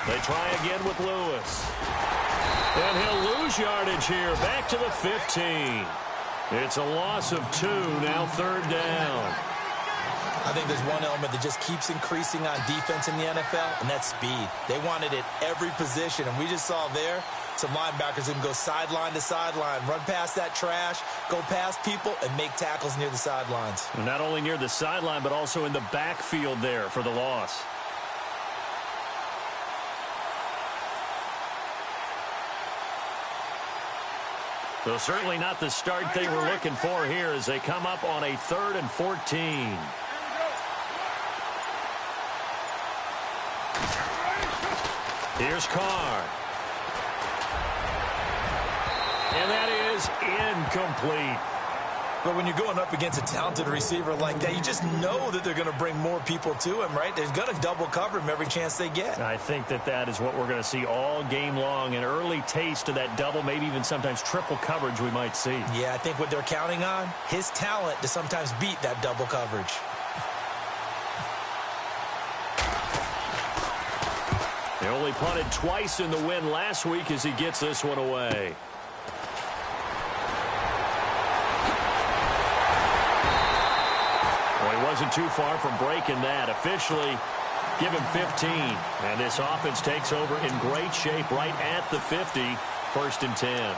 They try again with Lewis. And he'll lose yardage here. Back to the 15. It's a loss of 2, now 3rd down. I think there's one element that just keeps increasing on defense in the NFL, and that's speed. They want it at every position, and we just saw there some linebackers who can go sideline to sideline, run past that trash, go past people, and make tackles near the sidelines. And not only near the sideline, but also in the backfield there for the loss. So certainly not the start they were looking for here as they come up on a 3rd and 14. Here's Carr. And that is incomplete. But when you're going up against a talented receiver like that, you just know that they're going to bring more people to him, right? They're going to double cover him every chance they get. I think that is what we're going to see all game long. An early taste of that double, maybe even sometimes triple coverage we might see. Yeah, I think what they're counting on, his talent to sometimes beat that double coverage. They only punted twice in the win last week as he gets this one away. Well, he wasn't too far from breaking that. Officially, give him 15. And this offense takes over in great shape right at the 50. 1st and 10.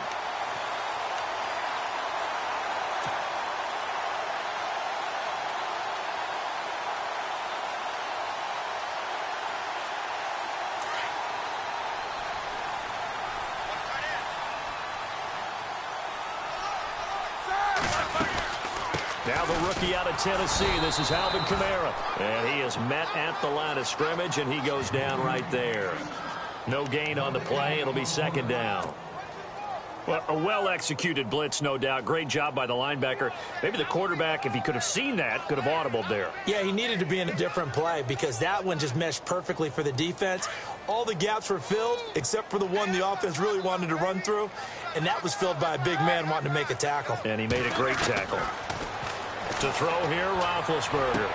Now the rookie out of Tennessee. This is Alvin Kamara. And he is met at the line of scrimmage, and he goes down right there. No gain on the play. It'll be 2nd down. Well, a well-executed blitz, no doubt. Great job by the linebacker. Maybe the quarterback, if he could have seen that, could have audibled there. Yeah, he needed to be in a different play because that one just meshed perfectly for the defense. All the gaps were filled except for the one the offense really wanted to run through, and that was filled by a big man wanting to make a tackle. And he made a great tackle. To throw here, Roethlisberger.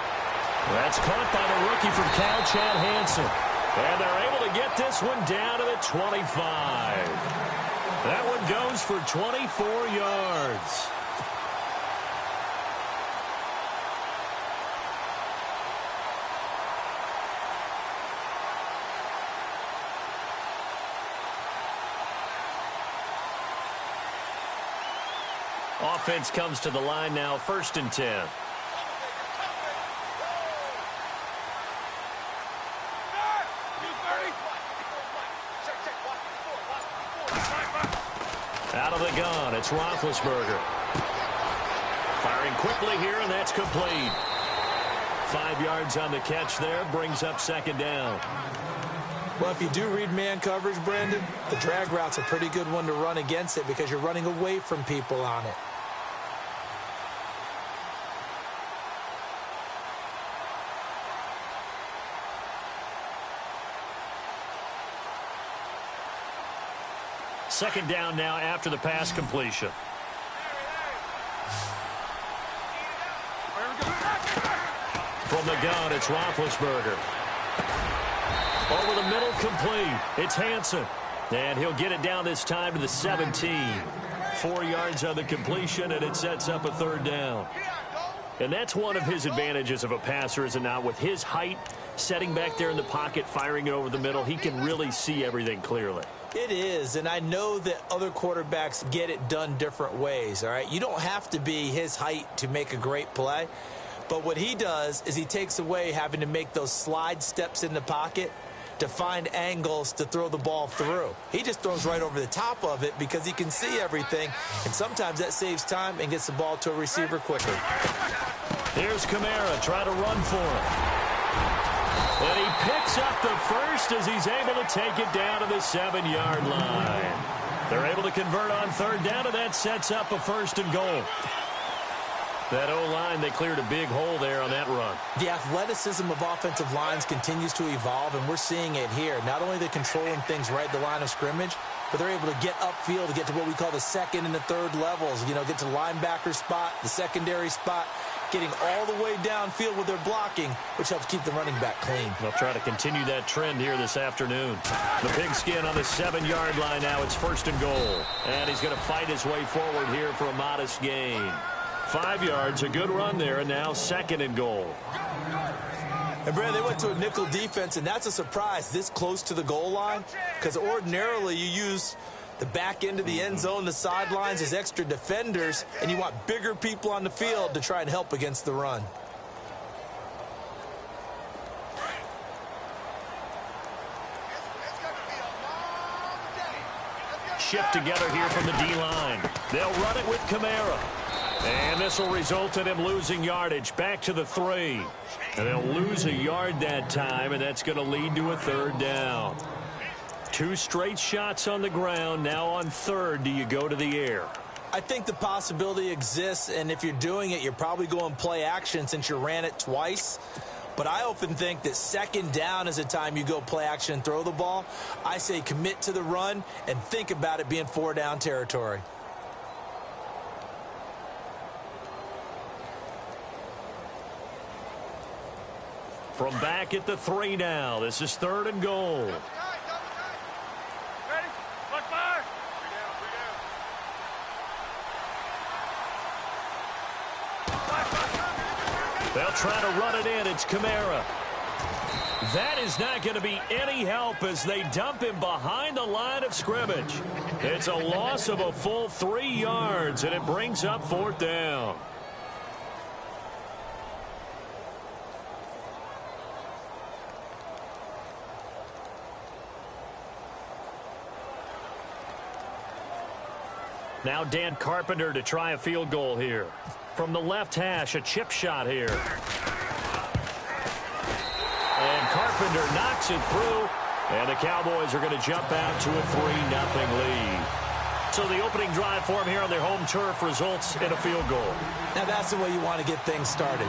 That's caught by the rookie from Cal, Chad Hansen. And they're able to get this one down to the 25. That one goes for 24 yards. Offense comes to the line now, 1st and 10. Out of the gun, it's Roethlisberger. Firing quickly here, and that's complete. 5 yards on the catch there, brings up 2nd down. Well, if you do read man coverage, Brandon, the drag route's a pretty good one to run against it because you're running away from people on it. Second down now after the pass completion. From the gun, it's Roethlisberger. Over the middle, complete. It's Hansen. And he'll get it down this time to the 17. 4 yards on the completion, and it sets up a 3rd down. And that's one of his advantages of a passer, is it not? With his height, setting back there in the pocket, firing it over the middle, he can really see everything clearly. It is, and I know that other quarterbacks get it done different ways, all right? You don't have to be his height to make a great play, but what he does is he takes away having to make those slide steps in the pocket to find angles to throw the ball through. He just throws right over the top of it because he can see everything, and sometimes that saves time and gets the ball to a receiver quicker. Here's Kamara, try to run for him. And he picks up the first as he's able to take it down to the 7-yard line. They're able to convert on 3rd down, and that sets up a 1st and goal. That O-line, they cleared a big hole there on that run. The athleticism of offensive lines continues to evolve, and we're seeing it here. Not only are they controlling things right at the line of scrimmage, but they're able to get upfield to get to what we call the 2nd and the 3rd levels. You know, get to the linebacker spot, the secondary spot, getting all the way downfield with their blocking, which helps keep the running back clean. They'll try to continue that trend here this afternoon. The pigskin on the 7-yard line now. It's 1st and goal. And he's going to fight his way forward here for a modest gain. 5 yards, a good run there, and now 2nd and goal. And, Brad, they went to a nickel defense, and that's a surprise this close to the goal line, because ordinarily you use the back end of the end zone, the sidelines as extra defenders, and you want bigger people on the field to try and help against the run. Shift together here from the D-line. They'll run it with Kamara. And this will result in him losing yardage back to the 3. And they'll lose a yard that time, and that's going to lead to a 3rd down. 2 straight shots on the ground. Now on 3rd, do you go to the air? I think the possibility exists, and if you're doing it, you're probably going play action since you ran it twice. But I often think that 2nd down is a time you go play action and throw the ball. I say commit to the run and think about it being 4-down territory. From back at the 3 now. This is 3rd and goal. They'll try to run it in. It's Kamara. That is not going to be any help as they dump him behind the line of scrimmage. It's a loss of a full 3 yards, and it brings up 4th down. Now Dan Carpenter to try a field goal here. From the left hash, a chip shot here. And Carpenter knocks it through. And the Cowboys are going to jump out to a 3-0 lead. So the opening drive for them here on their home turf results in a field goal. Now that's the way you want to get things started.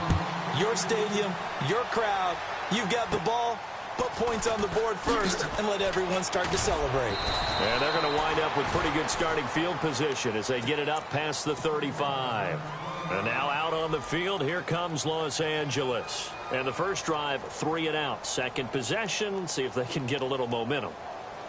Your stadium, your crowd, you've got the ball. Put points on the board first and let everyone start to celebrate. And they're going to wind up with pretty good starting field position as they get it up past the 35. And now out on the field, here comes Los Angeles. And the first drive, 3 and out. Second possession, see if they can get a little momentum.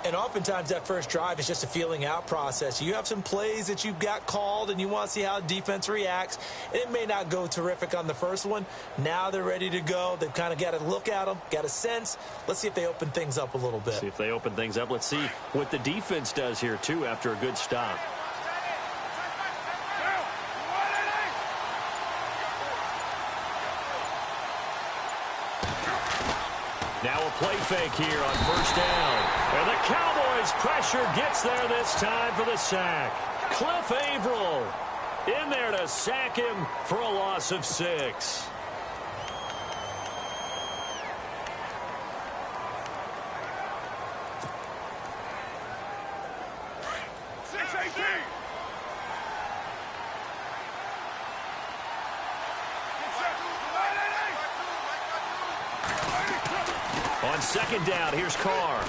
And oftentimes that first drive is just a feeling out process. You have some plays that you've got called and you want to see how defense reacts. It may not go terrific on the first one. Now they're ready to go. They've kind of got to look at them, got a sense. Let's see if they open things up a little bit. See if they open things up. Let's see what the defense does here, too, after a good stop. Now a play fake here on 1st down. And the Cowboys' pressure gets there this time for the sack. Cliff Averill in there to sack him for a loss of 6. On 2nd down, here's Carr.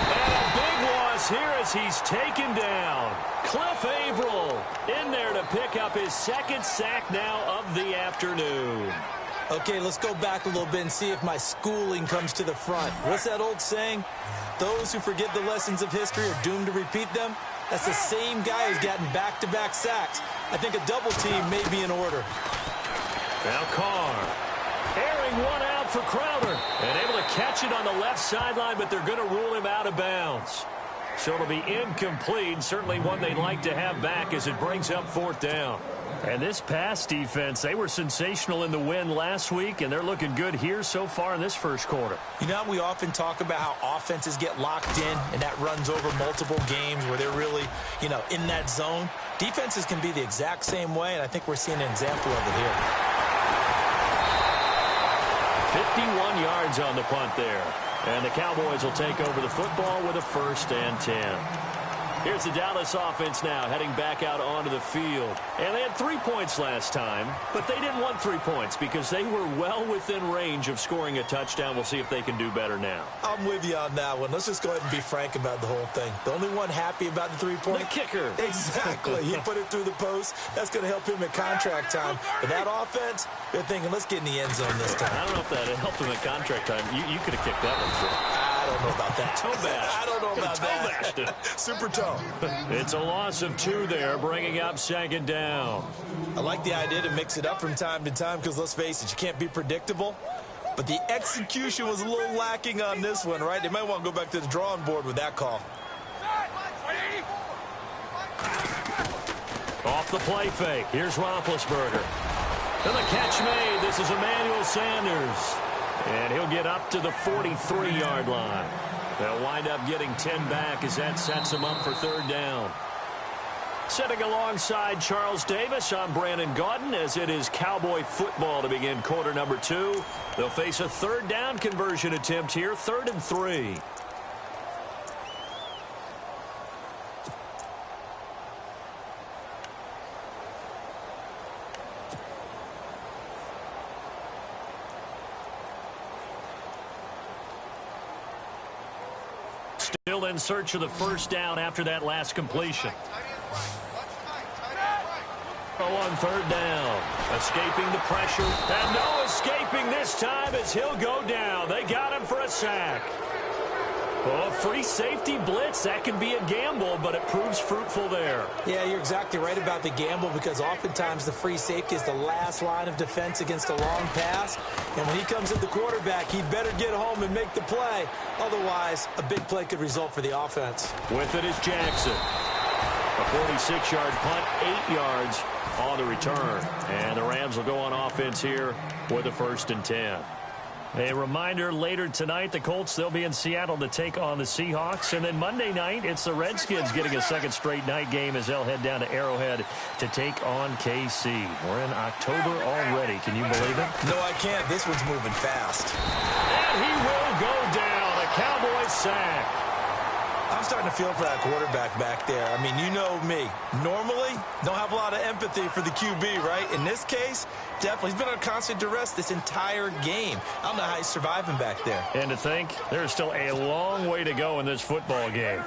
And a big loss here as he's taken down. Cliff Averill in there to pick up his 2nd sack now of the afternoon. Okay, let's go back a little bit and see if my schooling comes to the front. What's that old saying? Those who forget the lessons of history are doomed to repeat them. That's the same guy who's gotten back-to-back sacks. I think a double team may be in order. Now Carr. Airing one out for Crowder. And able to catch it on the left sideline, but they're going to rule him out of bounds. So it'll be incomplete. Certainly one they'd like to have back as it brings up 4th down. And this pass defense, they were sensational in the win last week, and they're looking good here so far in this first quarter. You know, we often talk about how offenses get locked in, and that runs over multiple games where they're really, in that zone. Defenses can be the exact same way, and I think we're seeing an example of it here. 51 yards on the punt there. And the Cowboys will take over the football with a 1st and 10. Here's the Dallas offense now heading back out onto the field. And they had 3 points last time, but they didn't want 3 points because they were well within range of scoring a touchdown. We'll see if they can do better now. I'm with you on that one. Let's just go ahead and be frank about the whole thing. The only one happy about the 3-point? The kicker. Exactly. He put it through the post. That's going to help him at contract time. But that offense, they're thinking, let's get in the end zone this time. I don't know if that helped him at contract time. You could have kicked that one through. I don't know about that. Toe bash. I don't know about that. Super toe. It's a loss of 2 there, bringing up 2nd down. I like the idea to mix it up from time to time because, let's face it, you can't be predictable. But the execution was a little lacking on this one, right? They might want to go back to the drawing board with that call. Off the play fake. Here's Roethlisberger. And the catch made. This is Emmanuel Sanders. And he'll get up to the 43-yard line. They'll wind up getting 10 back as that sets him up for 3rd down. Sitting alongside Charles Davis, I'm Brandon Gaudin as it is Cowboy football to begin quarter number 2. They'll face a 3rd down conversion attempt here, 3rd and 3. Still in search of the 1st down after that last completion. On 3rd down, escaping the pressure, and no escaping this time as he'll go down. They got him for a sack. Well, a free safety blitz, that can be a gamble, but it proves fruitful there. Yeah, you're exactly right about the gamble because oftentimes the free safety is the last line of defense against a long pass. And when he comes at the quarterback, he better get home and make the play. Otherwise, a big play could result for the offense. With it is Jackson. A 46-yard punt, 8 yards on the return. And the Rams will go on offense here with a 1st and 10. A reminder, later tonight, the Colts, they'll be in Seattle to take on the Seahawks. And then Monday night, it's the Redskins getting a 2nd straight night game as they'll head down to Arrowhead to take on KC. We're in October already. Can you believe it? No, I can't. This one's moving fast. And he will go down. A Cowboy sack. I'm starting to feel for that quarterback back there. I mean, you know me. Normally, don't have a lot of empathy for the QB, right? In this case, definitely. He's been on constant duress this entire game. I don't know how he's surviving back there. And to think, there's still a long way to go in this football game.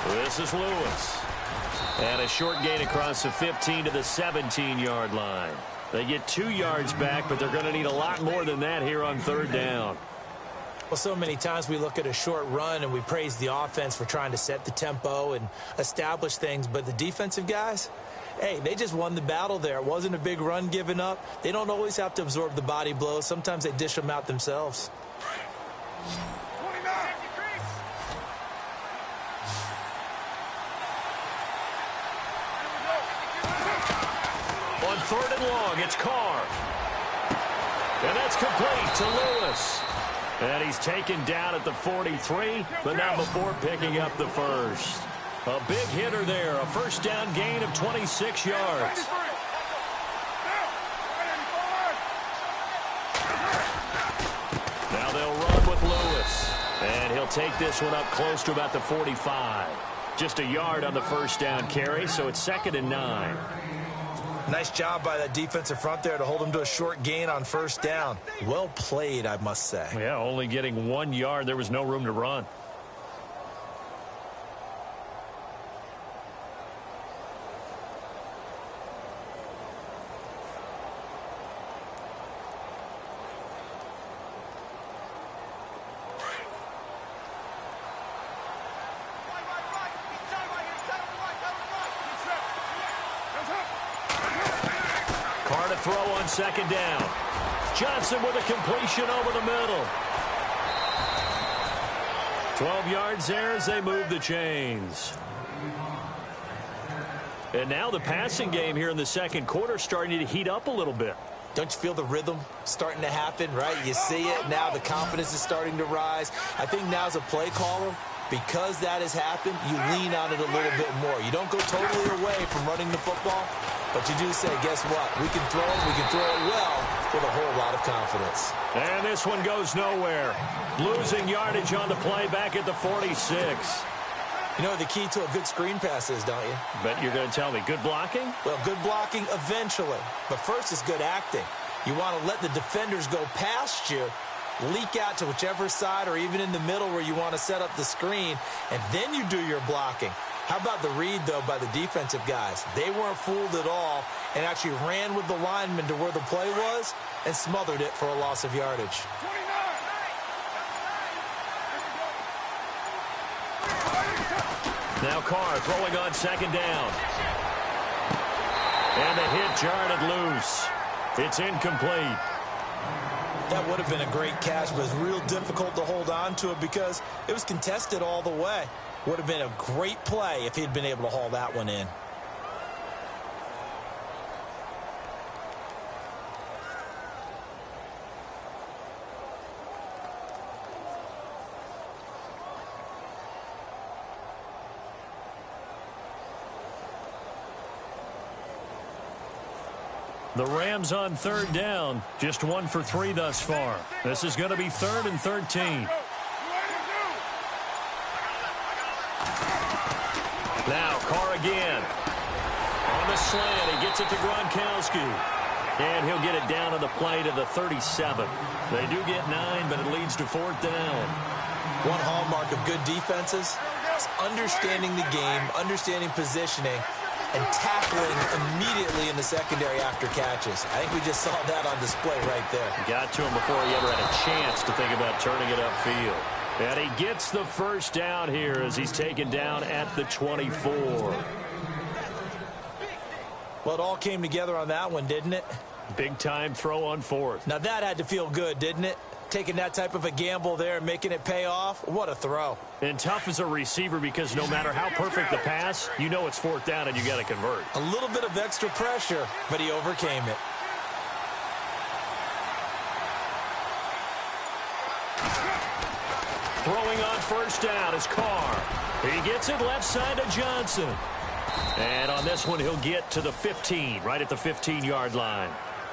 This is Lewis. And a short gain across the 15 to the 17-yard line. They get 2 yards back, but they're going to need a lot more than that here on 3rd down. Well, so many times we look at a short run and we praise the offense for trying to set the tempo and establish things, but the defensive guys, hey, they just won the battle there. It wasn't a big run given up. They don't always have to absorb the body blows. Sometimes they dish them out themselves. On 3rd and long, it's Carr. And that's complete to Lewis. And he's taken down at the 43, but not before picking up the 1st. A big hitter there, a 1st down gain of 26 yards. Now they'll run with Lewis. And he'll take this one up close to about the 45. Just a yard on the 1st down carry, so it's 2nd and 9. Nice job by that defensive front there to hold him to a short gain on 1st down. Well played, I must say. Yeah, only getting 1 yard. There was no room to run. Carr to throw on 2nd down. Johnson with a completion over the middle. 12 yards there as they move the chains. And now the passing game here in the 2nd quarter starting to heat up a little bit. Don't you feel the rhythm starting to happen, right? You see it. Now the confidence is starting to rise. I think now as a play caller, because that has happened, you lean on it a little bit more. You don't go totally away from running the football, But you do say, guess what? We can throw it. We can throw it well with a whole lot of confidence. And this one goes nowhere. Losing yardage on the play back at the 46. You know what the key to a good screen pass is, don't you? Bet you're going to tell me. Good blocking? Well, good blocking eventually. But first is good acting. You want to let the defenders go past you, leak out to whichever side or even in the middle where you want to set up the screen, and then you do your blocking. How about the read, though, by the defensive guys? They weren't fooled at all and actually ran with the lineman to where the play was and smothered it for a loss of yardage. Now Carr throwing on second down. And the hit jarred it loose. It's incomplete. That would have been a great catch, but it was real difficult to hold on to it because it was contested all the way. Would have been a great play if he'd been able to haul that one in. The Rams on third down. Just 1 for 3 thus far. This is going to be 3rd and 13. Now Carr again. On the slant, he gets it to Gronkowski. And he'll get it down on the play to the 37. They do get 9, but it leads to 4th down. One hallmark of good defenses is understanding the game, understanding positioning, and tackling immediately in the secondary after catches. I think we just saw that on display right there. Got to him before he ever had a chance to think about turning it upfield. And he gets the first down here as he's taken down at the 24. Well, it all came together on that one, didn't it? Big-time throw on 4th. Now, that had to feel good, didn't it? Taking that type of a gamble there and making it pay off. What a throw. And tough as a receiver because no matter how perfect the pass, you know it's 4th down and you got to convert. A little bit of extra pressure, but he overcame it. Throwing on first down is Carr. He gets it left side to Johnson. And on this one, he'll get to the 15, right at the 15-yard line.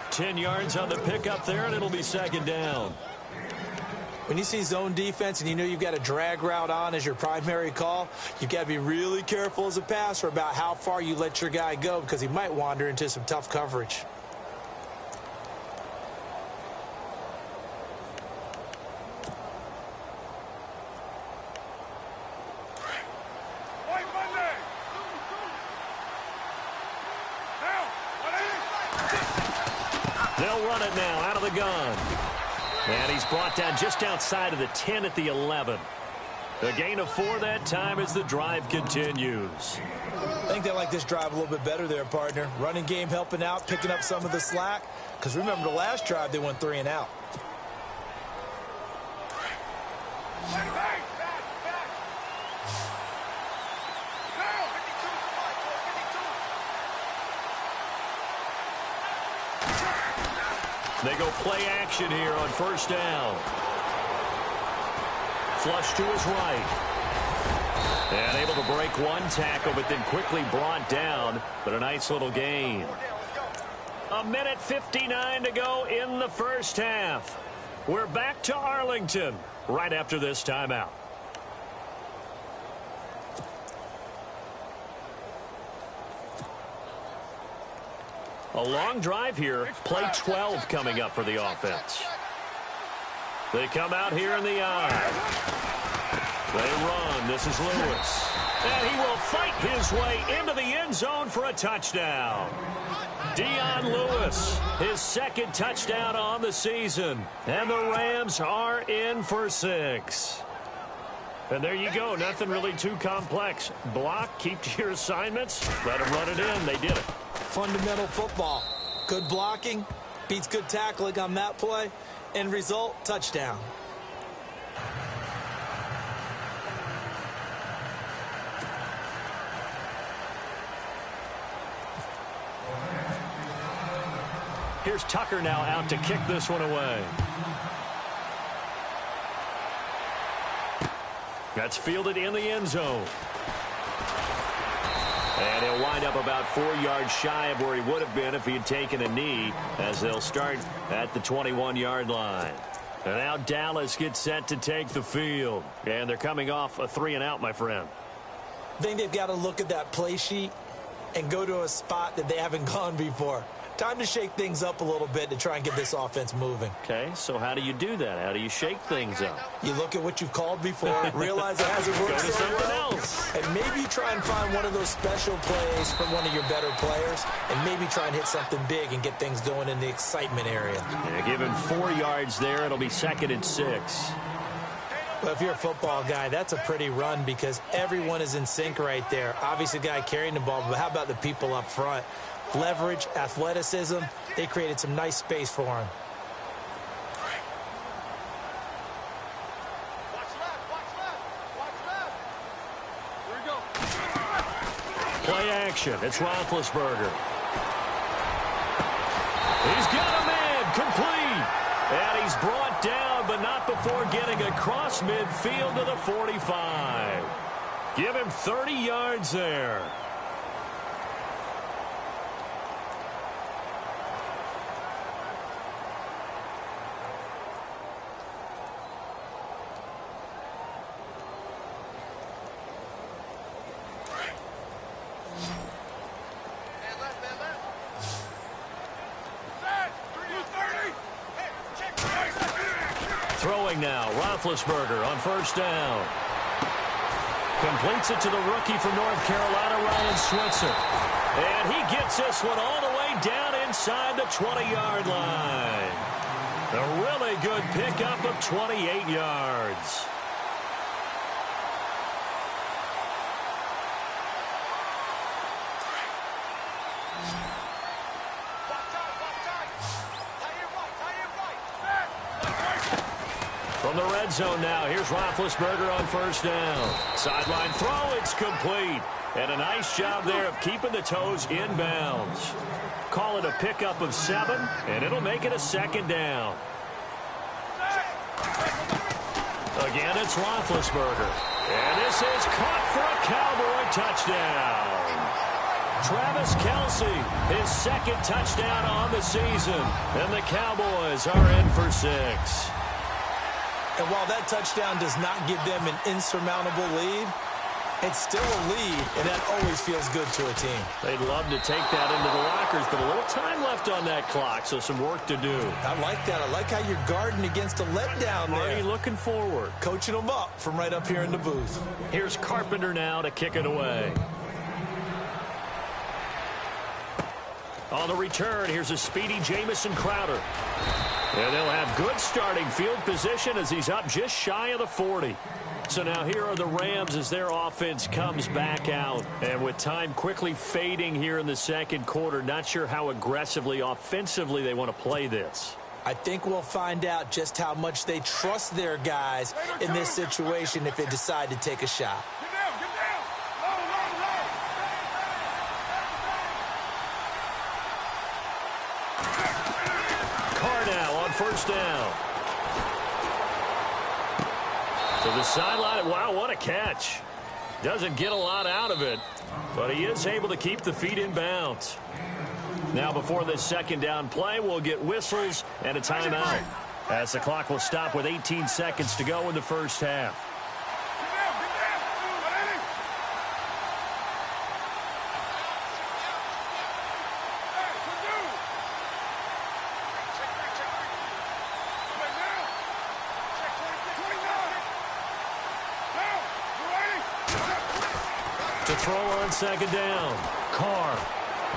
10 yards on the pickup there, and it'll be 2nd down. When you see zone defense and you know you've got a drag route on as your primary call, you've got to be really careful as a passer about how far you let your guy go because he might wander into some tough coverage. They'll run it now out of the gun. And he's brought down just outside of the 10 at the 11. A gain of 4 that time as the drive continues. I think they like this drive a little bit better there, partner. Running game helping out, picking up some of the slack. Because remember, the last drive, they went 3 and out. They go play action here on first down. Flush to his right. And able to break one tackle, but then quickly brought down. But a nice little gain. 1:59 to go in the first half. We're back to Arlington right after this timeout. A long drive here. Play 12 coming up for the offense. They come out here in the eye. They run. This is Lewis. And he will fight his way into the end zone for a touchdown. Dion Lewis, his 2nd touchdown on the season. And the Rams are in for 6. And there you go. Nothing really too complex. Block, keep to your assignments, let them run it in. They did it. Fundamental football. Good blocking beats good tackling on that play. End result, touchdown. Here's Tucker now out to kick this one away. That's fielded in the end zone. And he'll wind up about 4 yards shy of where he would have been if he had taken a knee, as they'll start at the 21-yard line. And now Dallas gets set to take the field. And they're coming off a 3-and-out, my friend. I think they've got to look at that play sheet and go to a spot that they haven't gone before. Time to shake things up a little bit to try and get this offense moving. Okay, so how do you do that? How do you shake things up? You look at what you've called before, realize it hasn't worked so well, and maybe try and find one of those special plays from one of your better players, and maybe try and hit something big and get things going in the excitement area. Yeah, give him 4 yards there. It'll be 2nd and 6. Well, if you're a football guy, that's a pretty run because everyone is in sync right there. Obviously, the guy carrying the ball, but how about the people up front? Leverage, athleticism, they created some nice space for him. Watch left. Here we go. Play action. It's Roethlisberger. He's got a man complete. And he's brought down, but not before getting across midfield to the 45. Give him 30 yards there. Throwing now, Roethlisberger on 1st down. Completes it to the rookie from North Carolina, Ryan Switzer. And he gets this one all the way down inside the 20-yard line. A really good pickup of 28 yards. From the red zone now, here's Roethlisberger on 1st down. Sideline throw, it's complete. And a nice job there of keeping the toes inbounds. Call it a pickup of 7, and it'll make it a 2nd down. Again, it's Roethlisberger. And this is caught for a Cowboy touchdown. Travis Kelce, his 2nd touchdown on the season. And the Cowboys are in for 6. And while that touchdown does not give them an insurmountable lead, it's still a lead, and that always feels good to a team. They'd love to take that into the lockers, but a little time left on that clock, so some work to do. I like that. I like how you're guarding against a letdown there. Already looking forward. Coaching them up from right up here in the booth. Here's Carpenter now to kick it away. On the return, here's a speedy Jamison Crowder. And they'll have good starting field position as he's up just shy of the 40. So now here are the Rams as their offense comes back out. And with time quickly fading here in the 2nd quarter, not sure how aggressively, offensively they want to play this. I think we'll find out just how much they trust their guys in this situation if they decide to take a shot. On 1st down. To the sideline. Wow, what a catch. Doesn't get a lot out of it, but he is able to keep the feet in bounds. Now before this 2nd down play, we'll get whistles and a timeout, as the clock will stop with 18 seconds to go in the 1st half. To throw on 2nd down. Carr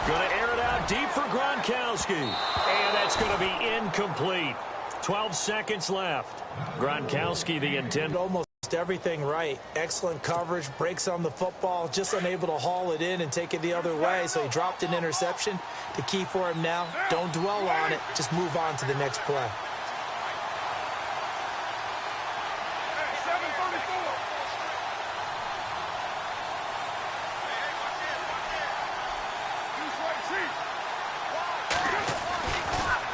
going to air it out deep for Gronkowski. And that's going to be incomplete. 12 seconds left. Gronkowski, the intent. Almost everything right. Excellent coverage. Breaks on the football. Just unable to haul it in and take it the other way. So he dropped an interception. The key for him now, don't dwell on it. Just move on to the next play.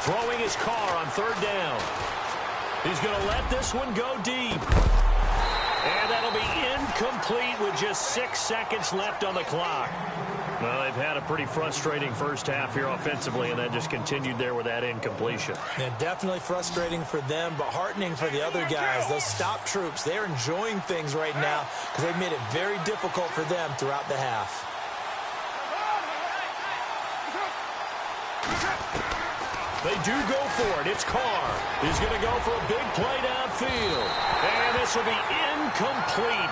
Throwing his Carr on 3rd down. He's going to let this one go deep. And that'll be incomplete with just 6 seconds left on the clock. Well, they've had a pretty frustrating first half here offensively, and then just continued there with that incompletion. Yeah, definitely frustrating for them, but heartening for the other guys. Those stop troops, they're enjoying things right now because they've made it very difficult for them throughout the half. They do go for it. It's Carr. He's going to go for a big play downfield. And this will be incomplete.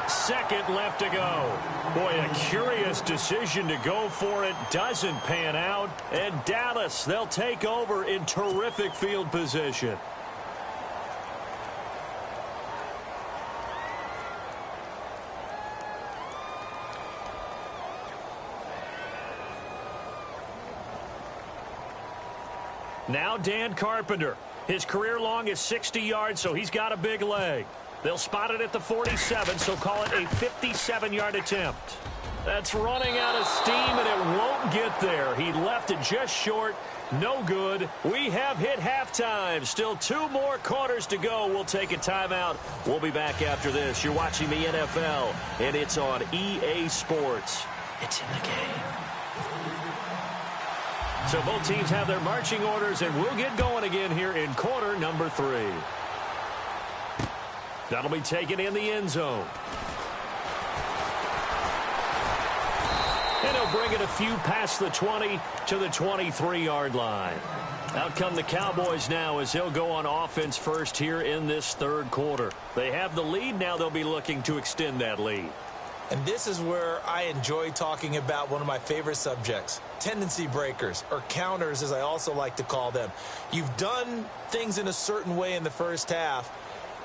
1 second left to go. Boy, a curious decision to go for it. Doesn't pan out. And Dallas, they'll take over in terrific field position. Now Dan Carpenter. His career long is 60 yards, so he's got a big leg. They'll spot it at the 47, so call it a 57-yard attempt. That's running out of steam, and it won't get there. He left it just short. No good. We have hit halftime. Still 2 more quarters to go. We'll take a timeout. We'll be back after this. You're watching the NFL, and it's on EA Sports. It's in the game. So both teams have their marching orders, and we'll get going again here in quarter number 3. That'll be taken in the end zone. And he'll bring it a few past the 20 to the 23-yard line. Out come the Cowboys now as they'll go on offense first here in this third quarter. They have the lead. Now they'll be looking to extend that lead. And this is where I enjoy talking about one of my favorite subjects, tendency breakers, or counters as I also like to call them. You've done things in a certain way in the first half,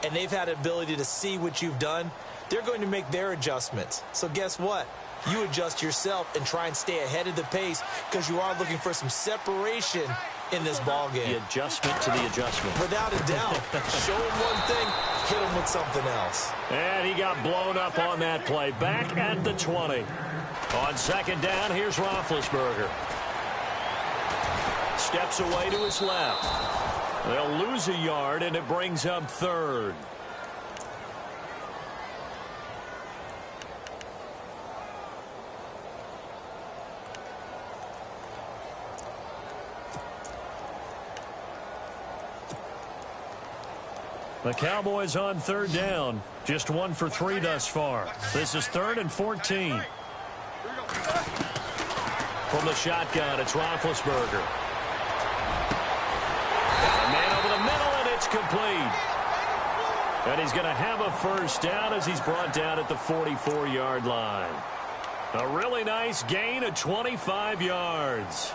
and they've had an ability to see what you've done. They're going to make their adjustments. So guess what? You adjust yourself and try and stay ahead of the pace because you are looking for some separation in this ball game. The adjustment to the adjustment. Without a doubt. Show him one thing, hit him with something else. And he got blown up on that play. Back at the 20. On second down, here's Roethlisberger. Steps away to his left. They'll lose a yard, and it brings up third. The Cowboys on third down. Just 1 for 3 thus far. This is 3rd and 14. From the shotgun, it's Roethlisberger. A man over the middle, and it's complete. And he's going to have a first down as he's brought down at the 44-yard line. A really nice gain of 25 yards.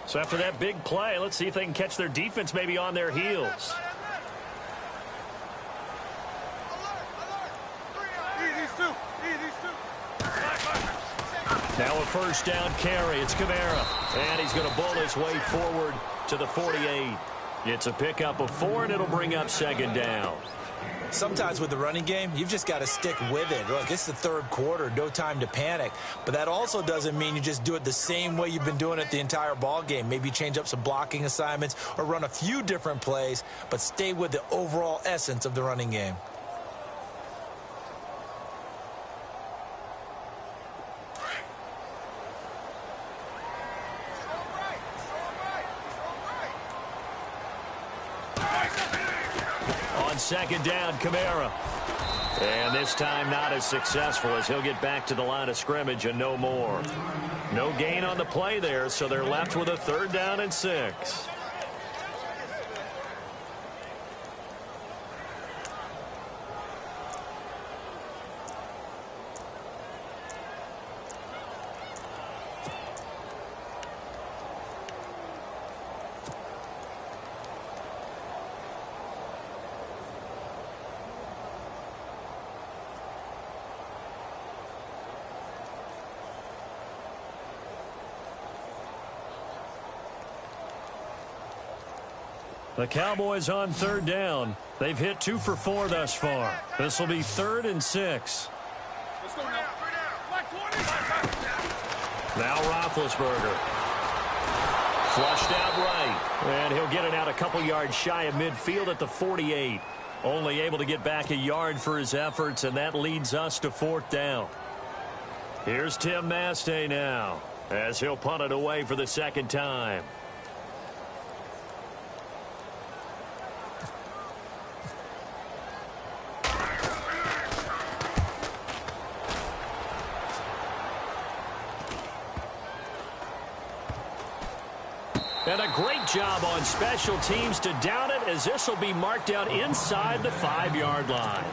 So after that big play, let's see if they can catch their defense maybe on their heels. Now a first down carry. It's Kamara. And he's going to bull his way forward to the 48. It's a pickup of 4, and it'll bring up second down. Sometimes with the running game, you've just got to stick with it. Look, it's the third quarter, no time to panic. But that also doesn't mean you just do it the same way you've been doing it the entire ball game. Maybe change up some blocking assignments or run a few different plays, but stay with the overall essence of the running game. Second down, Kamara. And this time not as successful as he'll get back to the line of scrimmage and no more. No gain on the play there, so they're left with a 3rd down and 6. The Cowboys on third down. They've hit 2 for 4 thus far. This will be 3rd and 6. Let's go now. Black 20. Now Roethlisberger. Flushed out right. And he'll get it out a couple yards shy of midfield at the 48. Only able to get back a yard for his efforts, and that leads us to 4th down. Here's Tim Mastay now, as he'll punt it away for the 2nd time. And a great job on special teams to down it, as this will be marked out inside the 5-yard line.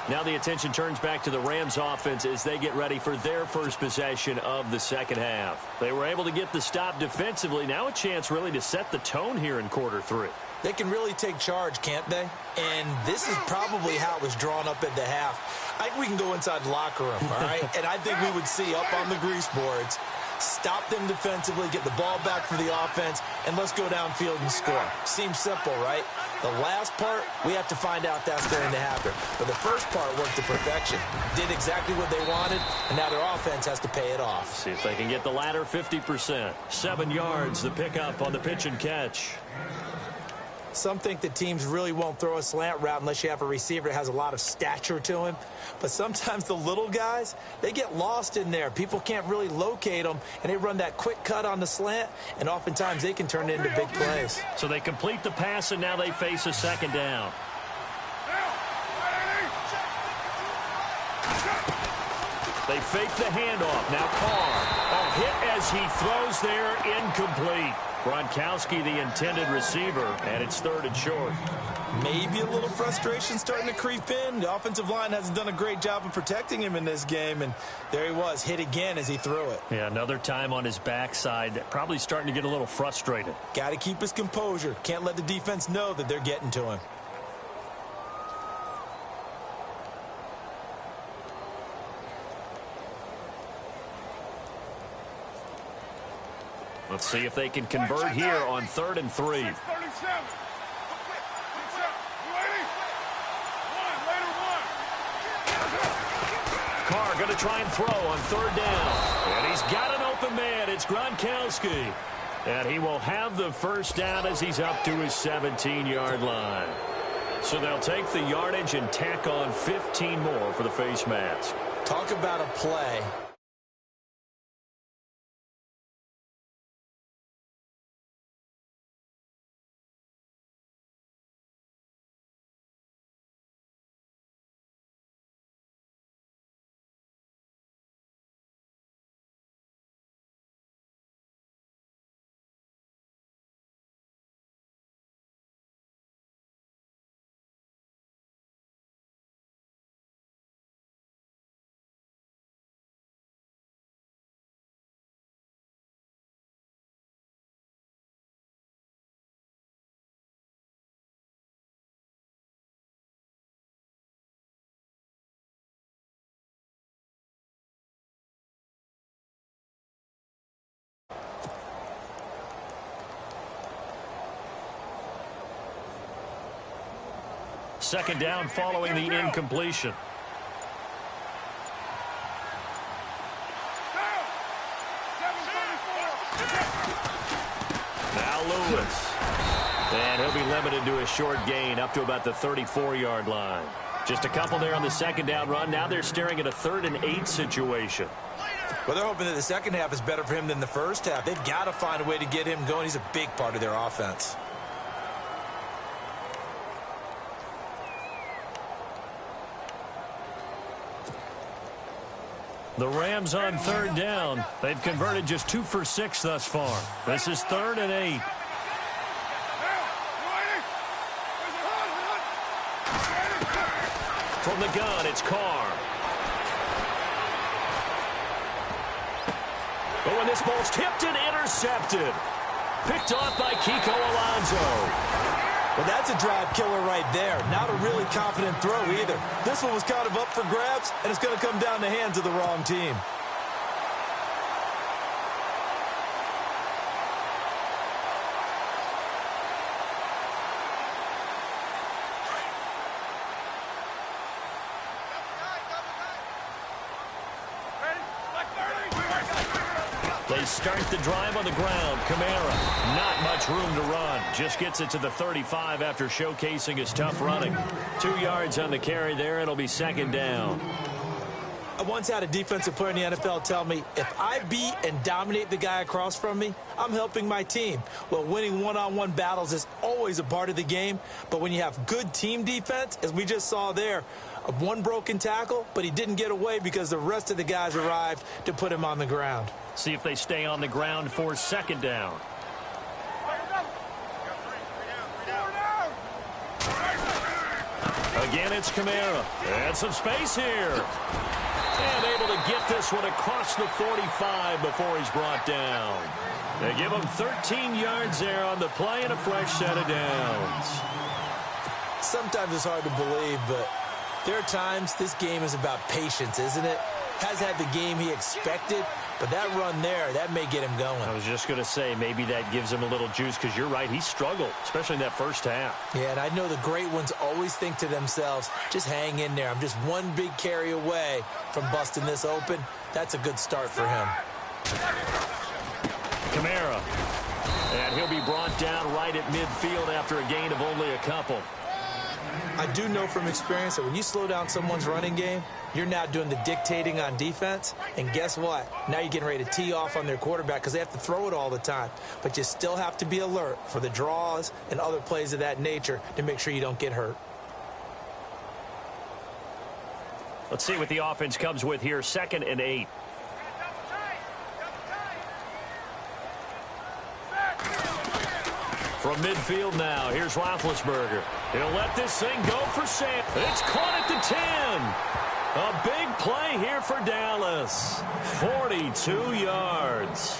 Now the attention turns back to the Rams offense as they get ready for their first possession of the second half. They were able to get the stop defensively. Now a chance really to set the tone here in quarter 3. They can really take charge, can't they? And this is probably how it was drawn up at the half. I think we can go inside the locker room, all right? And I think we would see up on the grease boards, stop them defensively, get the ball back for the offense, and let's go downfield and score. Seems simple, right? The last part, we have to find out that's going to happen. But the first part worked to perfection. Did exactly what they wanted, and now their offense has to pay it off. See if they can get the latter 50%. 7 yards, the pickup on the pitch and catch. Some think that teams really won't throw a slant route unless you have a receiver that has a lot of stature to him. But sometimes the little guys, they get lost in there. People can't really locate them, and they run that quick cut on the slant, and oftentimes they can turn it into big plays. So they complete the pass, and now they face a 2nd down. They fake the handoff. Now Carr. A hit as he throws there, incomplete. Gronkowski, the intended receiver, and it's 3rd and short. Maybe a little frustration starting to creep in. The offensive line hasn't done a great job of protecting him in this game, and there he was, hit again as he threw it. Yeah, another time on his backside, probably starting to get a little frustrated. Got to keep his composure. Can't let the defense know that they're getting to him. Let's see if they can convert here on 3rd and 3. Carr going to try and throw on 3rd down. And he's got an open man. It's Gronkowski. And he will have the first down as he's up to his 17-yard line. So they'll take the yardage and tack on 15 more for the face mask. Talk about a play. Second down following the incompletion. Now Lewis. And he'll be limited to a short gain up to about the 34-yard line. Just a couple there on the second down run. Now they're staring at a 3rd and 8 situation. Well, they're hoping that the second half is better for him than the first half. They've got to find a way to get him going. He's a big part of their offense. The Rams on 3rd down. They've converted just 2 for 6 thus far. This is 3rd and 8. From the gun, it's Carr. Oh, and this ball's tipped and intercepted. Picked off by Kiko Alonso. Well, that's a drive killer right there. Not a really confident throw either. This one was kind of up for grabs, and it's going to come down the hands of the wrong team. They start the drive on the ground. Kamara, not much room to run. Just gets it to the 35 after showcasing his tough running. 2 yards on the carry there. It'll be second down. I once had a defensive player in the NFL tell me, if I beat and dominate the guy across from me, I'm helping my team. Well, winning one-on-one battles is always a part of the game, but when you have good team defense, as we just saw there, one broken tackle, but he didn't get away because the rest of the guys arrived to put him on the ground. See if they stay on the ground for second down. Again, it's Kamara. And some space here. And able to get this one across the 45 before he's brought down. They give him 13 yards there on the play and a fresh set of downs. Sometimes it's hard to believe, but there are times this game is about patience, isn't it? Has had the game he expected, but that run there, that may get him going. I was just going to say, maybe that gives him a little juice because you're right, he struggled, especially in that first half. Yeah, and I know the great ones always think to themselves, just hang in there. I'm just one big carry away from busting this open. That's a good start for him. Kamara. And he'll be brought down right at midfield after a gain of only a couple. I do know from experience that when you slow down someone's running game, you're now doing the dictating on defense. And guess what? Now you're getting ready to tee off on their quarterback because they have to throw it all the time. But you still have to be alert for the draws and other plays of that nature to make sure you don't get hurt. Let's see what the offense comes with here. 2nd and 8. From midfield now, here's Roethlisberger. He'll let this thing go for Sam. It's caught at the 10. A big play here for Dallas. 42 yards.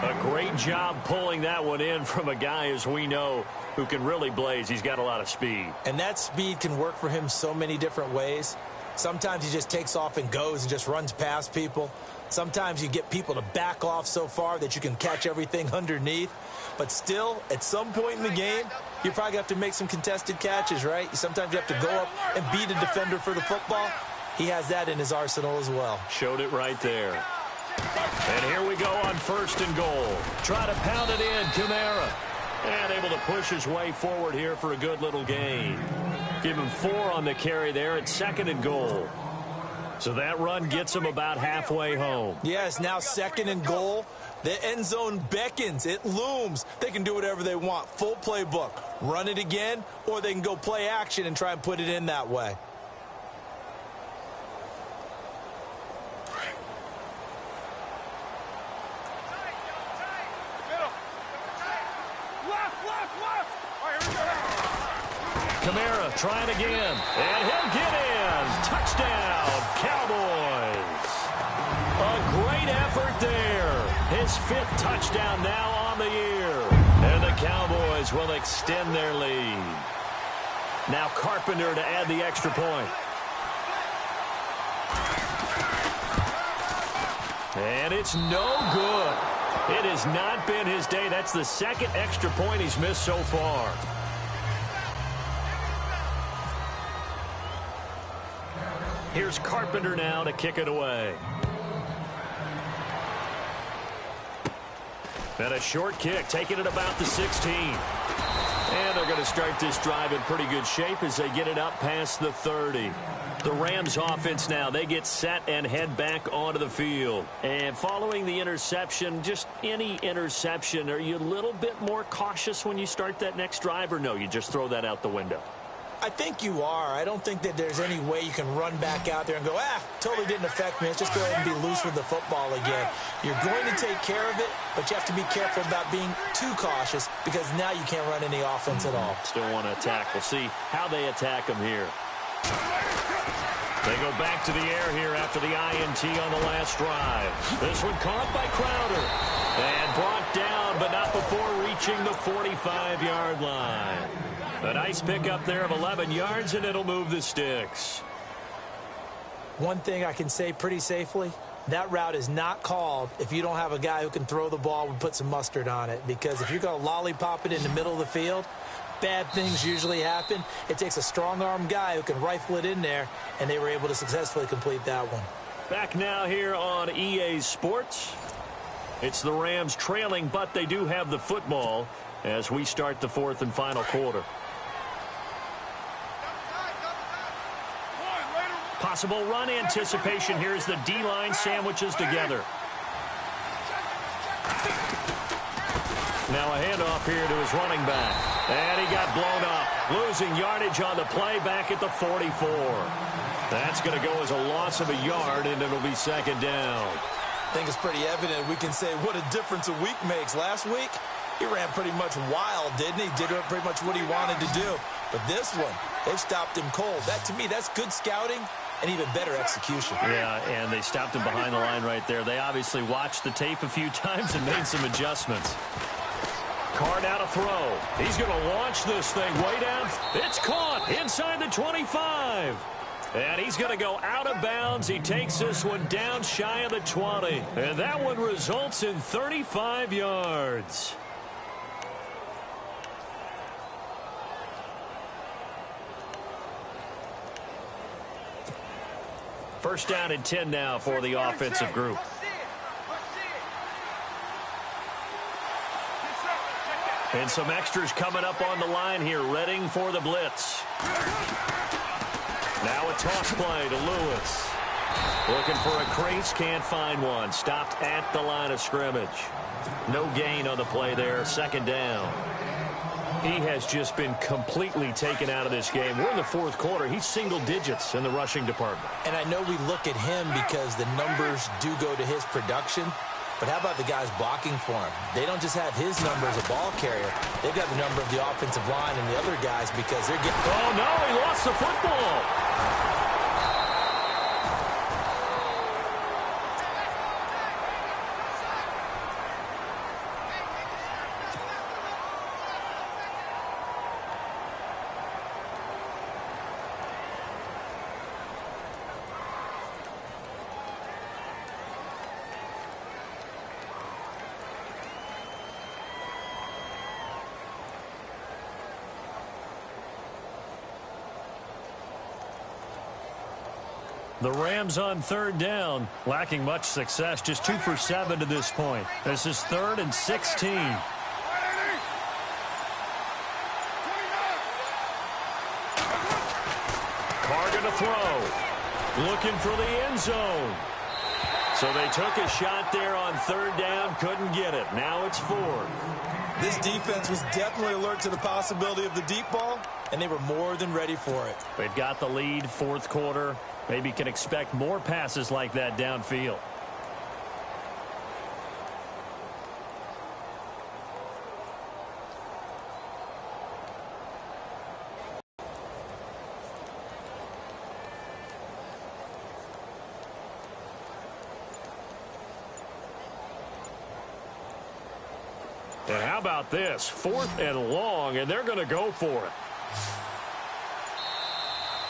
A great job pulling that one in from a guy, as we know, who can really blaze. He's got a lot of speed. And that speed can work for him so many different ways. Sometimes he just takes off and goes and just runs past people. Sometimes you get people to back off so far that you can catch everything underneath. But still, at some point in the game, you probably have to make some contested catches, right? Sometimes you have to go up and beat a defender for the football. He has that in his arsenal as well. Showed it right there. And here we go on 1st and goal. Try to pound it in, Kamara. And able to push his way forward here for a good little gain. Give him 4 on the carry there at 2nd and goal. So that run gets him about halfway home. Yes, now 2nd and goal. The end zone beckons. It looms. They can do whatever they want. Full playbook. Run it again, or they can go play action and try and put it in that way. Kamara trying again, and he'll get in. Touchdown, Cowboys. A great effort there. His 5th touchdown now on the year. And the Cowboys will extend their lead. Now Carpenter to add the extra point. And it's no good. It has not been his day. That's the 2nd extra point he's missed so far. Here's Carpenter now to kick it away. And a short kick, taking it about the 16. And they're going to start this drive in pretty good shape as they get it up past the 30. The Rams offense now, they get set and head back onto the field. And following the interception, just any interception, are you a little bit more cautious when you start that next drive, or no, you just throw that out the window? I think you are. I don't think that there's any way you can run back out there and go, totally didn't affect me. Let's just go ahead and be loose with the football again. You're going to take care of it, but you have to be careful about being too cautious because now you can't run any offense at all. Still want to attack. We'll see how they attack them here. They go back to the air here after the INT on the last drive. This one caught by Crowder and brought down, but not before reaching the 45-yard line. A nice pickup there of 11 yards, and it'll move the sticks. One thing I can say pretty safely, that route is not called if you don't have a guy who can throw the ball and put some mustard on it. Because if you're going to lollipop it in the middle of the field, bad things usually happen. It takes a strong-arm guy who can rifle it in there, and they were able to successfully complete that one. Back now here on EA Sports. It's the Rams trailing, but they do have the football as we start the fourth and final quarter. Possible run anticipation. Here's the D-line sandwiches together. Now a handoff here to his running back. And he got blown up. Losing yardage on the play back at the 44. That's going to go as a loss of a yard, and it'll be second down. I think it's pretty evident. We can say what a difference a week makes. Last week, he ran pretty much wild, didn't he? Did pretty much what he wanted to do. But this one, they've stopped him cold. That, to me, that's good scouting and even better execution. Yeah, and they stopped him behind the line right there. They obviously watched the tape a few times and made some adjustments. Card out a throw. He's going to launch this thing way down. It's caught inside the 25. And he's going to go out of bounds. He takes this one down shy of the 20. And that one results in 35 yards. First down and 10 now for the offensive group. And some extras coming up on the line here, readying for the blitz. Now a toss play to Lewis. Looking for a crease, can't find one. Stopped at the line of scrimmage. No gain on the play there, second down. He has just been completely taken out of this game. We're in the fourth quarter. He's single digits in the rushing department. And I know we look at him because the numbers do go to his production. But how about the guys blocking for him? They don't just have his number as a ball carrier. They've got the number of the offensive line and the other guys because they're getting... Oh, no, he lost the football. The Rams on third down, lacking much success, just 2 for 7 to this point. This is 3rd and 16. Carr gonna throw. Looking for the end zone. So they took a shot there on third down, couldn't get it. Now it's 4th. This defense was definitely alert to the possibility of the deep ball, and they were more than ready for it. They've got the lead, fourth quarter. Maybe can expect more passes like that downfield. And how about this? 4th and long, and they're going to go for it.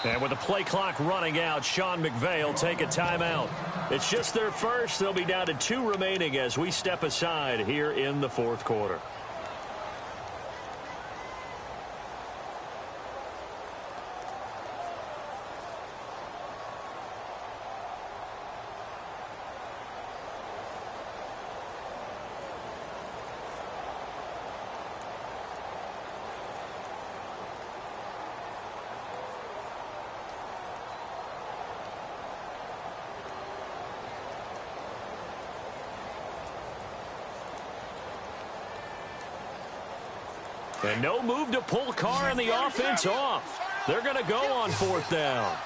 And with the play clock running out, Sean McVay will take a timeout. It's just their first. They'll be down to 2 remaining as we step aside here in the fourth quarter. And no move to pull Carr and the offense off. They're going to go on 4th down.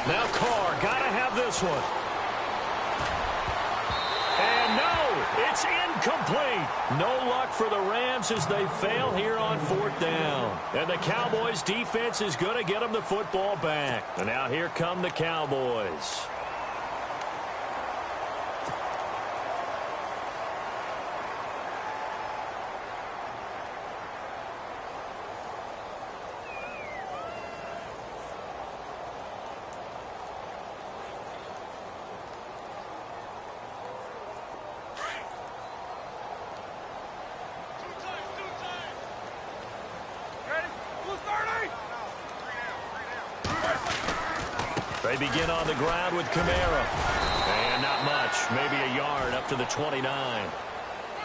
Now Carr, got to have this one. And no, it's incomplete. No luck for the Rams as they fail here on 4th down. And the Cowboys defense is going to get them the football back. And now here come the Cowboys. They begin on the ground with Kamara. And not much, maybe a yard up to the 29.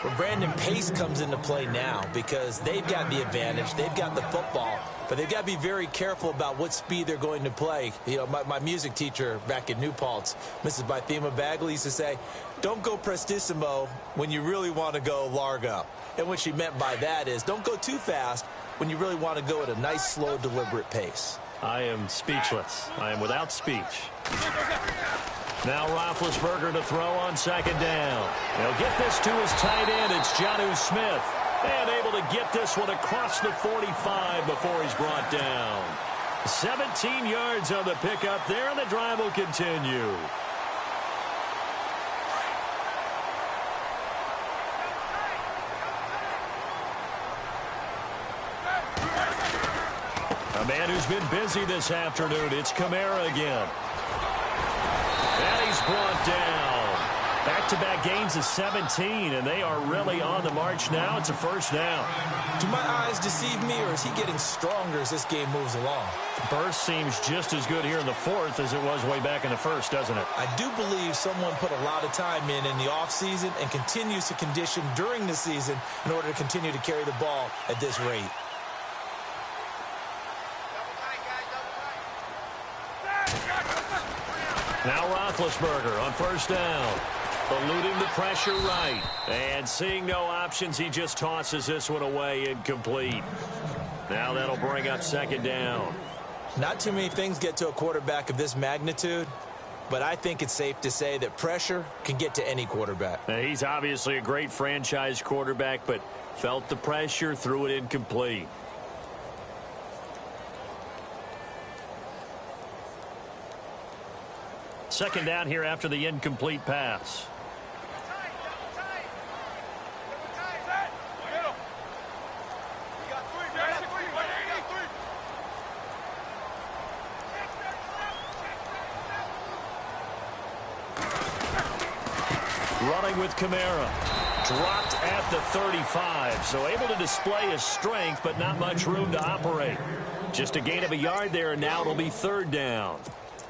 Well, Brandon, pace comes into play now because they've got the advantage. They've got the football, but they've got to be very careful about what speed they're going to play. You know, my music teacher back in New Paltz, Mrs. Bythema Bagley, used to say, don't go prestissimo when you really want to go largo. And what she meant by that is don't go too fast when you really want to go at a nice, slow, deliberate pace. I am speechless. I am without speech. Now Roethlisberger to throw on second down. He'll get this to his tight end. It's Jonnu Smith. And able to get this one across the 45 before he's brought down. 17 yards on the pickup there, and the drive will continue. A man who's been busy this afternoon. It's Kamara again. And he's brought down. Back-to-back gains of 17, and they are really on the march now. It's a first down. Do my eyes deceive me, or is he getting stronger as this game moves along? Burst seems just as good here in the fourth as it was way back in the first, doesn't it? I do believe someone put a lot of time in the offseason and continues to condition during the season in order to continue to carry the ball at this rate. Now Roethlisberger on first down. Eluding the pressure right. And seeing no options, he just tosses this one away incomplete. Now that'll bring up second down. Not too many things get to a quarterback of this magnitude, but I think it's safe to say that pressure can get to any quarterback. Now, he's obviously a great franchise quarterback, but felt the pressure, threw it incomplete. Second down here after the incomplete pass. Running with Kamara. Dropped at the 35, so able to display his strength, but not much room to operate. Just a gain of a yard there, and now it'll be third down.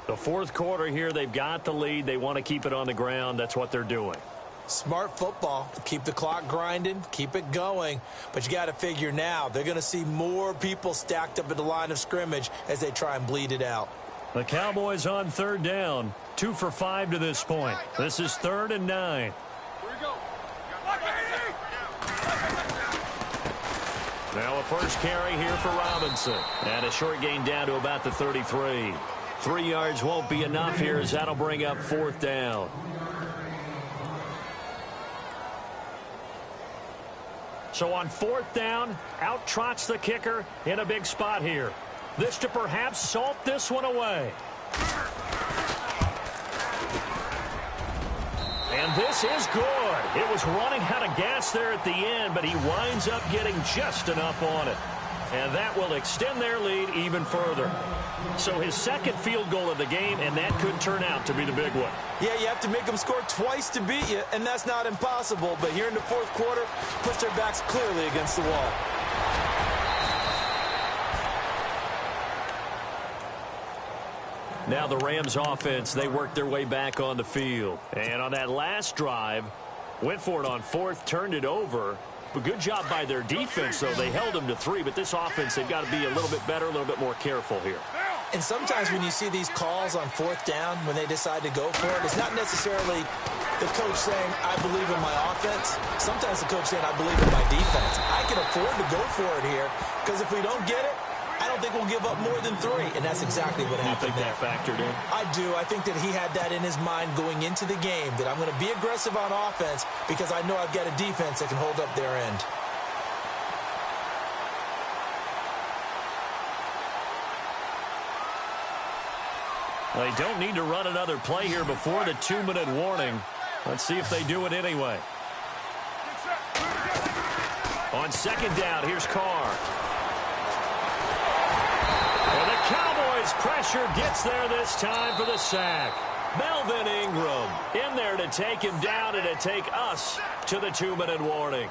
The fourth quarter here, they've got the lead. They want to keep it on the ground. That's what they're doing. Smart football. Keep the clock grinding. Keep it going. But you got to figure now, they're going to see more people stacked up at the line of scrimmage as they try and bleed it out. The Cowboys on third down. 2 for 5 to this point. This is 3rd and 9. Here we go. Now a first carry here for Robinson. And a short gain down to about the 33. 3 yards won't be enough here as that'll bring up fourth down. So on fourth down, out trots the kicker in a big spot here. This to perhaps salt this one away. And this is good. It was running out of gas there at the end, but he winds up getting just enough on it. And that will extend their lead even further. So his second field goal of the game, and that could turn out to be the big one. Yeah, you have to make them score twice to beat you, and that's not impossible. But here in the fourth quarter, puts their backs clearly against the wall. Now the Rams offense, they work their way back on the field. And on that last drive, went for it on fourth, turned it over. But good job by their defense, though. They held them to 3, but this offense, they've got to be a little bit better, a little bit more careful here. And sometimes when you see these calls on fourth down, when they decide to go for it, it's not necessarily the coach saying, I believe in my offense. Sometimes the coach saying, I believe in my defense. I can afford to go for it here, because if we don't get it, I don't think we'll give up more than 3, and that's exactly what happened there. You think that factored in? I do. I think that he had that in his mind going into the game, that I'm going to be aggressive on offense because I know I've got a defense that can hold up their end. They don't need to run another play here before the 2-minute warning. Let's see if they do it anyway. On second down, here's Carr. And the Cowboys pressure gets there this time for the sack. Melvin Ingram in there to take him down and to take us to the 2-minute warning.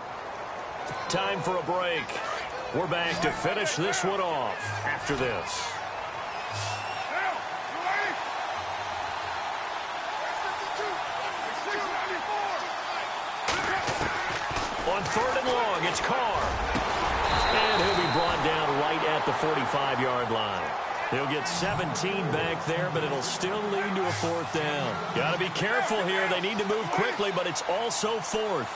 Time for a break. We're back to finish this one off after this. on 3rd and long. It's Carr. And he'll be brought down right at the 45-yard line. He'll get 17 back there, but it'll still lead to a 4th down. Got to be careful here. They need to move quickly, but it's also 4th.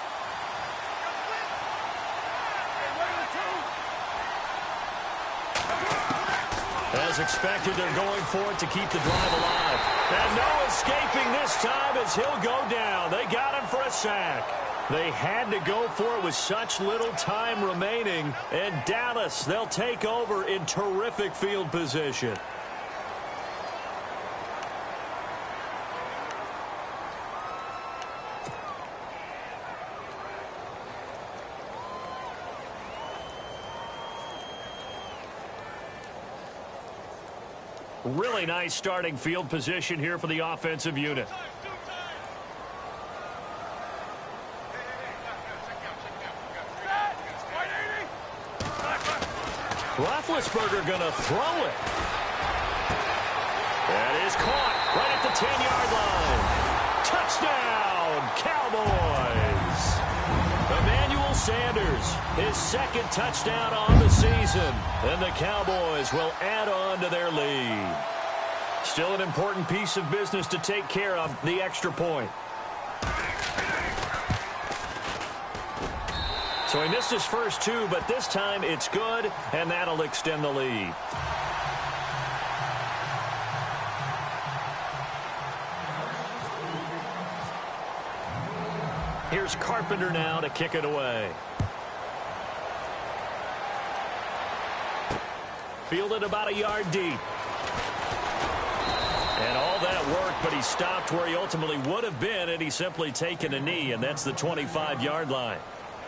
As expected, they're going for it to keep the drive alive. And no escaping this time as he'll go down. They got him for a sack. They had to go for it with such little time remaining. And Dallas, they'll take over in terrific field position. Really nice starting field position here for the offensive unit. Roethlisberger going to throw it. That is caught right at the 10-yard line. Touchdown, Cowboys. Emmanuel Sanders, his 2nd touchdown on the season. And the Cowboys will add on to their lead. Still an important piece of business to take care of, the extra point. So he missed his first 2, but this time it's good, and that'll extend the lead. Here's Carpenter now to kick it away. Fielded about a yard deep. And all that work, but he stopped where he ultimately would have been had he simply taken a knee, and that's the 25-yard line.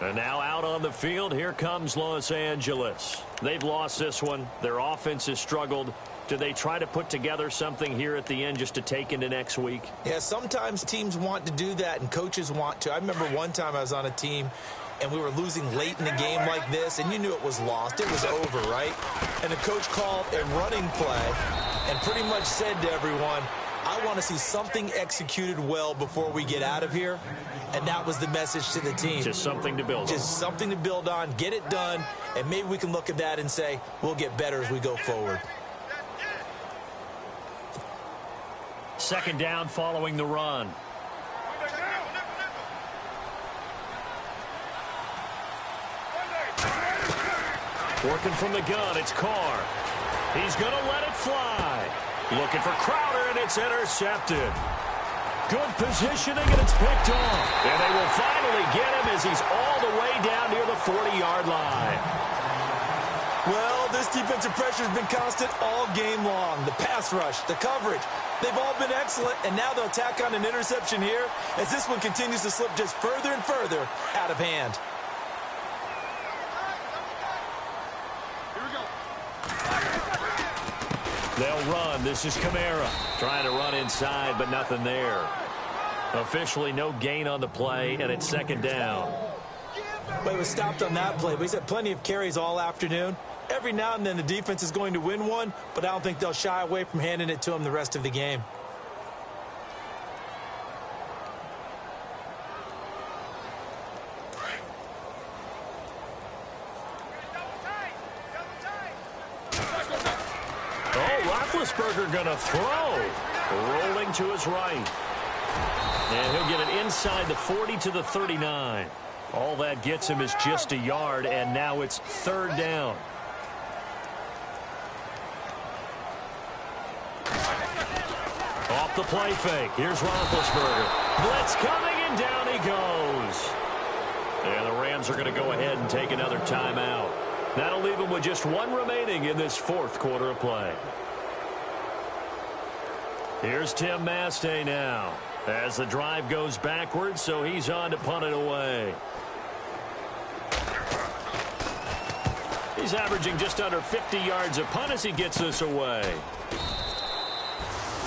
And now out on the field, here comes Los Angeles. They've lost this one. Their offense has struggled. Do they try to put together something here at the end just to take into next week? Yeah, sometimes teams want to do that, and coaches want to. I remember one time I was on a team, and we were losing late in the game like this, and you knew it was lost. It was over, right? And the coach called a running play and pretty much said to everyone, I want to see something executed well before we get out of here. And that was the message to the team. Just something to build on. Just something to build on, get it done, and maybe we can look at that and say, we'll get better as we go forward. 2nd down following the run. Working from the gun, it's Carr. He's going to let it fly. Looking for Crowder, and it's intercepted. Good positioning, and it's picked off. And they will finally get him as he's all the way down near the 40-yard line. Well, this defensive pressure has been constant all game long. The pass rush, the coverage, they've all been excellent, and now they'll tack on an interception here as this one continues to slip just further and further out of hand. They'll run. This is Kamara. Trying to run inside, but nothing there. Officially no gain on the play, and it's 2nd down. But he was stopped on that play. But he's had plenty of carries all afternoon. Every now and then the defense is going to win one, but I don't think they'll shy away from handing it to him the rest of the game. Roethlisberger going to throw. Rolling to his right. And he'll get it inside the 40 to the 39. All that gets him is just a yard, and now it's 3rd down. Off the play fake. Here's Roethlisberger. Blitz coming, and down he goes. And the Rams are going to go ahead and take another timeout. That'll leave them with just 1 remaining in this 4th quarter of play. Here's Tim Mastay now as the drive goes backwards, so he's on to punt it away. He's averaging just under 50 yards a punt as he gets this away.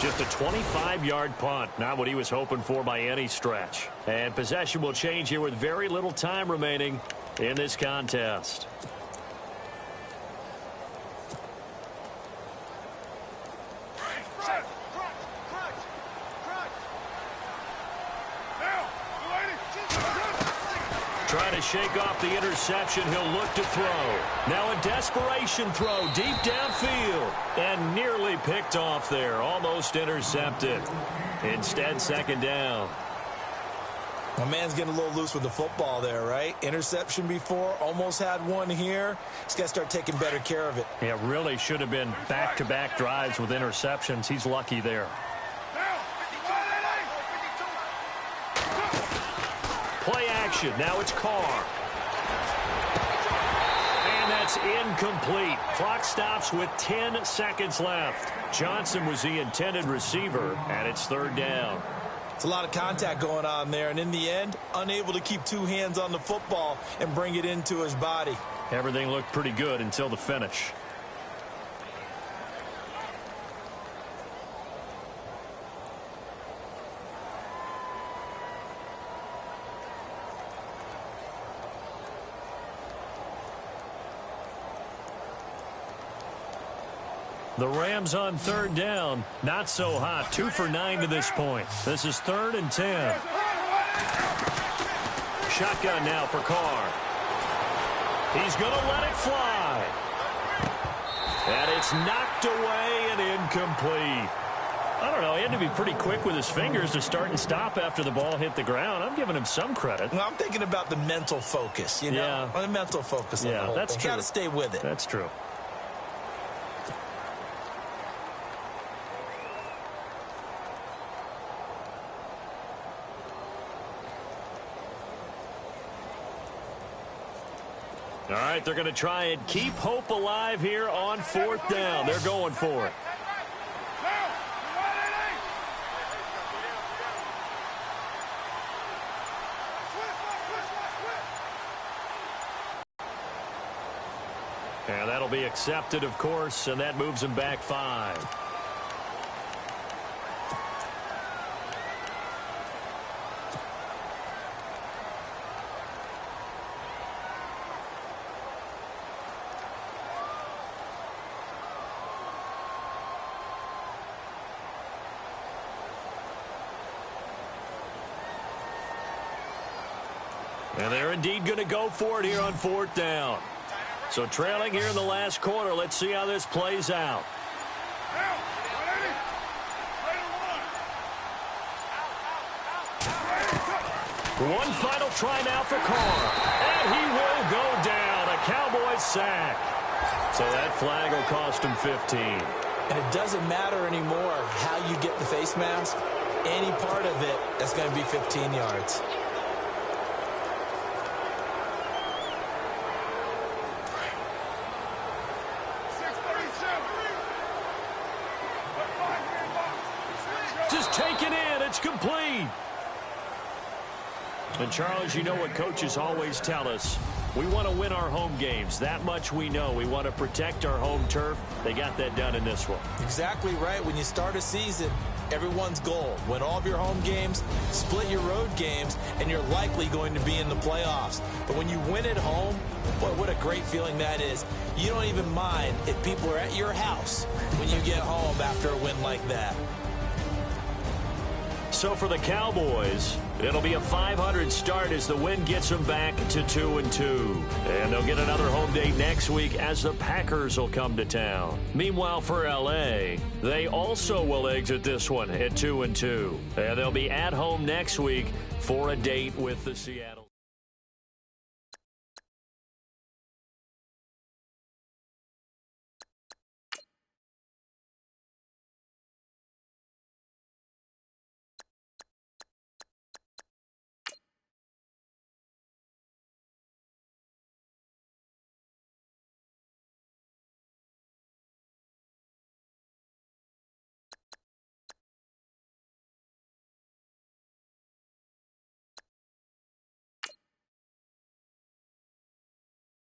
Just a 25-yard punt, not what he was hoping for by any stretch. And possession will change here with very little time remaining in this contest. Trying to shake off the interception. He'll look to throw. Now a desperation throw deep downfield. And nearly picked off there. Almost intercepted. Instead, second down. My man's getting a little loose with the football there, right? Interception before, almost had one here. He's got to start taking better care of it. Yeah, really should have been back-to-back drives with interceptions. He's lucky there. Play action. Now it's Carr. And that's incomplete. Clock stops with 10 seconds left. Johnson was the intended receiver, and it's third down. It's a lot of contact going on there, and in the end, unable to keep two hands on the football and bring it into his body. Everything looked pretty good until the finish. The Rams on third down. Not so hot. 2 for 9 to this point. This is 3rd and 10. Shotgun now for Carr. He's going to let it fly. And it's knocked away and incomplete. I don't know. He had to be pretty quick with his fingers to start and stop after the ball hit the ground. I'm giving him some credit. Well, I'm thinking about the mental focus, you know? Yeah. The mental focus on the whole that's thing. true. Got to stay with it. That's true. All right, they're going to try and keep hope alive here on 4th down. They're going for it. And that'll be accepted, of course, and that moves him back 5. And they're indeed going to go for it here on 4th down. So trailing here in the last quarter. Let's see how this plays out. One final try now for Carr. And he will go down. A Cowboys sack. So that flag will cost him 15. And it doesn't matter anymore how you get the face mask. Any part of it, that's going to be 15 yards. Just take it in. It's complete. And, Charles, you know what coaches always tell us. We want to win our home games. That much we know. We want to protect our home turf. They got that done in this one. Exactly right. When you start a season, everyone's goal: win all of your home games, split your road games, and you're likely going to be in the playoffs. But when you win at home, boy, what a great feeling that is. You don't even mind if people are at your house when you get home after a win like that. So for the Cowboys, it'll be a 500 start as the win gets them back to 2-2. And they'll get another home date next week as the Packers will come to town. Meanwhile, for L.A., they also will exit this one at 2-2. And they'll be at home next week for a date with the Seattle.